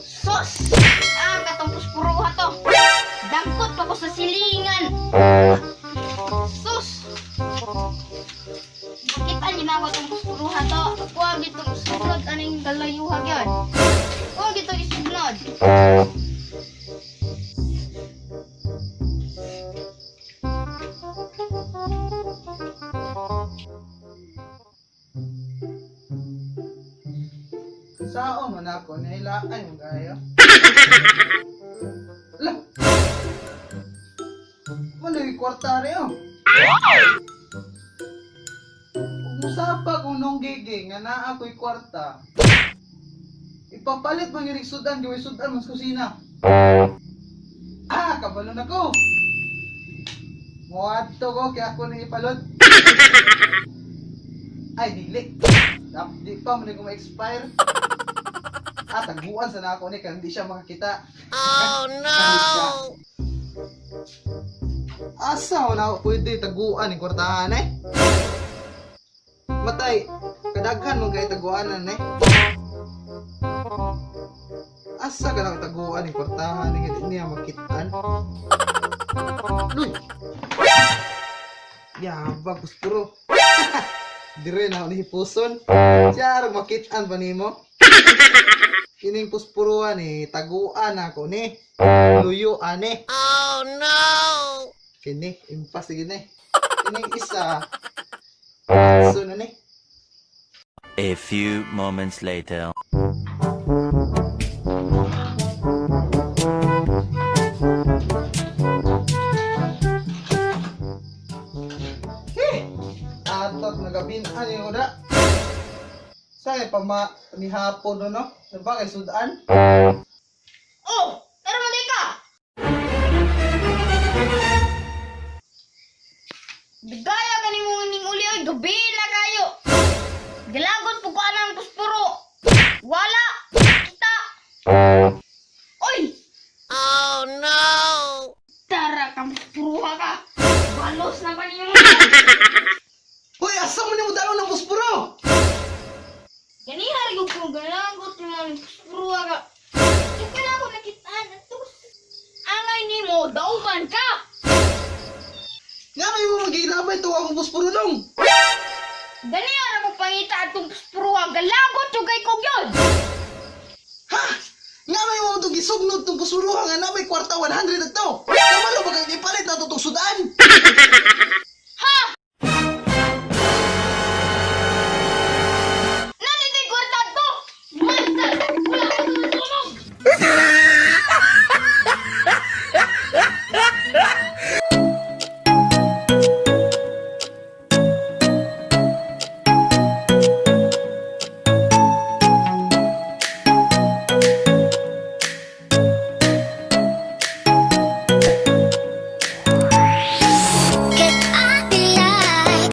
Sus! Katong puspuruha to. Dangkot pa ko sa silingan. Sus! Bakit ang ginawa tong puspuruha to? Huwag itong sunod. Anong galayuhag yun? Huwag itong isunod. Sao man ako, nailaan yung gaya. Ala! Mano'y kwarta rin oh. Musapa kung nung gigi nga na ako'y kwarta. Ipapalit mo yung sudan, gawin sudan mas kusina. Kabalo na ko. Muadto ko, kaya ako na ipalot. Ay, dili. Di pa mo na kung ma-expire. Taguan sa na ako ni, kaya hindi siya makakita. Oh no! Asa wala ako pwede taguan yung kwartahan eh. Matay, kadaghan mo kayo taguanan eh. Asa ka lang taguan yung kwartahan eh, hindi niya makitaan. Luy! Yabag, puspuro. Dire na ako ni Hipuson. Siya rin makitaan pa ni mo. Kining puspuruan eh, taguan ako ni. Luyuan eh. Oh no! Kini, impas gini. Kining isa. So na ni. A few moments later. Atot nagabinan yung uda. Sa'yo pa ni hapon no? Diba kay sudan? Oh! Pero mali ka! Bigaya ka ni mo ning uli oy, gabi na kayo! Galagot po ko anang puspuro! Wala! Kita! Oy! Oh no! Tara kang puspuruha ka! Balos na pa niyo! Hoy, asa mo ni mo dalo ng puspuro? Ganihari ko kung galagot ni mo ning puspuruha ka! Yung ka na ako nakitaan at angay ni mo, dauban ka! Nga may mo magilabay ito akong puspuro nung. Ganyan ako pangita atong puspuruha, galagot yung kay kong yun! Ha? Nga may mo itong gisugnod itong puspuro nga na may kwarta 100 na to. Kamalo ba kayo ipalit na itong sudan?